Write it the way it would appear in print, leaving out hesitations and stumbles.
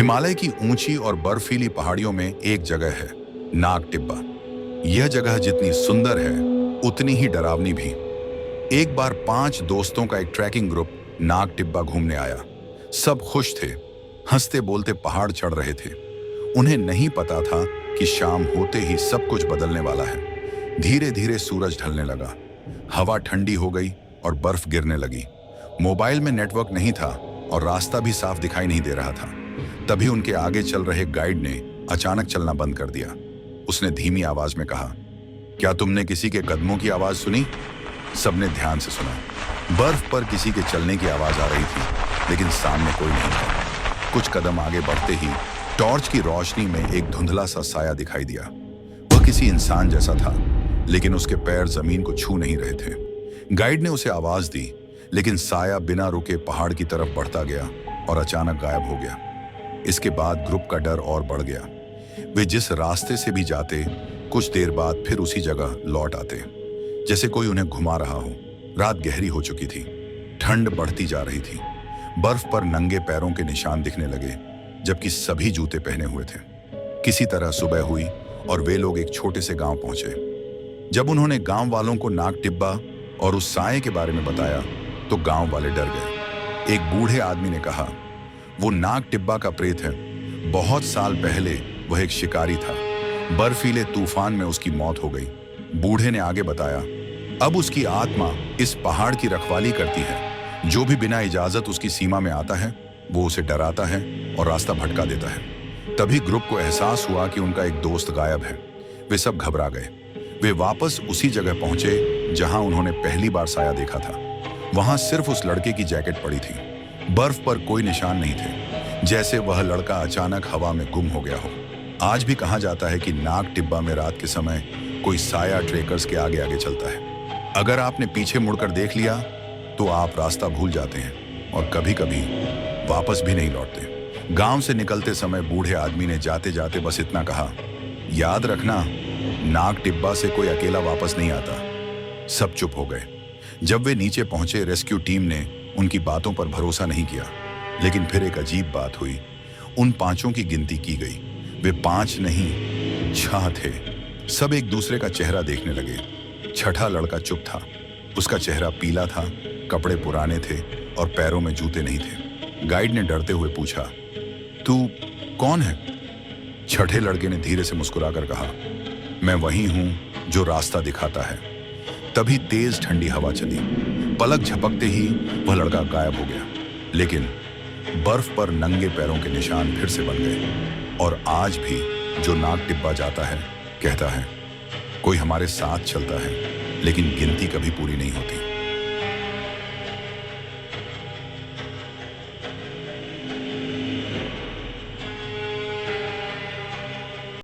हिमालय की ऊंची और बर्फीली पहाड़ियों में एक जगह है, नाग टिब्बा। यह जगह जितनी सुंदर है उतनी ही डरावनी भी। एक बार 5 दोस्तों का एक ट्रैकिंग ग्रुप नाग टिब्बा घूमने आया। सब खुश थे, हंसते बोलते पहाड़ चढ़ रहे थे। उन्हें नहीं पता था कि शाम होते ही सब कुछ बदलने वाला है। धीरे धीरे सूरज ढलने लगा, हवा ठंडी हो गई और बर्फ गिरने लगी। मोबाइल में नेटवर्क नहीं था और रास्ता भी साफ दिखाई नहीं दे रहा था। तभी उनके आगे चल रहे गाइड ने अचानक चलना बंद कर दिया। उसने धीमी आवाज में कहा, क्या तुमने किसी के कदमों की आवाज सुनी? सबने ध्यान से सुना। बर्फ पर किसी के चलने की आवाज आ रही थी, लेकिन सामने कोई नहीं था। कुछ कदम आगे बढ़ते ही टॉर्च की रोशनी में एक धुंधला सा साया दिखाई दिया। वह किसी इंसान जैसा था, लेकिन उसके पैर जमीन को छू नहीं रहे थे। गाइड ने उसे आवाज दी, लेकिन साया बिना रुके पहाड़ की तरफ बढ़ता गया और अचानक गायब हो गया। इसके बाद ग्रुप का डर और बढ़ गया। वे जिस रास्ते से भी जाते, कुछ देर बाद फिर उसी जगह लौट आते, जैसे कोई उन्हें घुमा रहा हो। रात गहरी हो चुकी थी, ठंड बढ़ती जा रही थी। बर्फ पर नंगे पैरों के निशान दिखने लगे, जबकि सभी जूते पहने हुए थे। किसी तरह सुबह हुई और वे लोग एक छोटे से गांव पहुंचे। जब उन्होंने गांव वालों को नाग टिब्बा और उस साए के बारे में बताया, तो गांव वाले डर गए। एक बूढ़े आदमी ने कहा, वो नाग टिब्बा का प्रेत है। बहुत साल पहले वह एक शिकारी था। बर्फीले तूफान में उसकी मौत हो गई। बूढ़े ने आगे बताया, अब उसकी आत्मा इस पहाड़ की रखवाली करती है। जो भी बिना इजाजत उसकी सीमा में आता है, वो उसे डराता है और रास्ता भटका देता है। तभी ग्रुप को एहसास हुआ कि उनका एक दोस्त गायब है। वे सब घबरा गए। वे वापस उसी जगह पहुंचे जहां उन्होंने पहली बार साया देखा था। वहां सिर्फ उस लड़के की जैकेट पड़ी थी। बर्फ पर कोई निशान नहीं थे, जैसे वह लड़का अचानक हवा में गुम हो गया हो। आज भी कहा जाता है कि नाग टिब्बा में रात के समय कोई साया ट्रेकर्स के आगे आगे चलता है। अगर आपने पीछे मुड़कर देख लिया तो आप रास्ता भूल जाते हैं और कभी कभी वापस भी नहीं लौटते। गांव से निकलते समय बूढ़े आदमी ने जाते जाते बस इतना कहा, याद रखना, नाग टिब्बा से कोई अकेला वापस नहीं आता। सब चुप हो गए। जब वे नीचे पहुंचे, रेस्क्यू टीम ने उनकी बातों पर भरोसा नहीं किया। लेकिन फिर एक अजीब बात हुई। उन 5 की गिनती की गई। वे 5 नहीं 6 थे। सब एक दूसरे का चेहरा देखने लगे। छठा लड़का चुप था। उसका चेहरा पीला था, कपड़े पुराने थे और पैरों में जूते नहीं थे। गाइड ने डरते हुए पूछा, तू कौन है? छठे लड़के ने धीरे से मुस्कुराकर कहा, मैं वही हूं जो रास्ता दिखाता है। तभी तेज ठंडी हवा चली। पलक झपकते ही वह लड़का गायब हो गया। लेकिन बर्फ पर नंगे पैरों के निशान फिर से बन गए। और आज भी जो नाग टिब्बा जाता है, कहता है, कोई हमारे साथ चलता है, लेकिन गिनती कभी पूरी नहीं होती।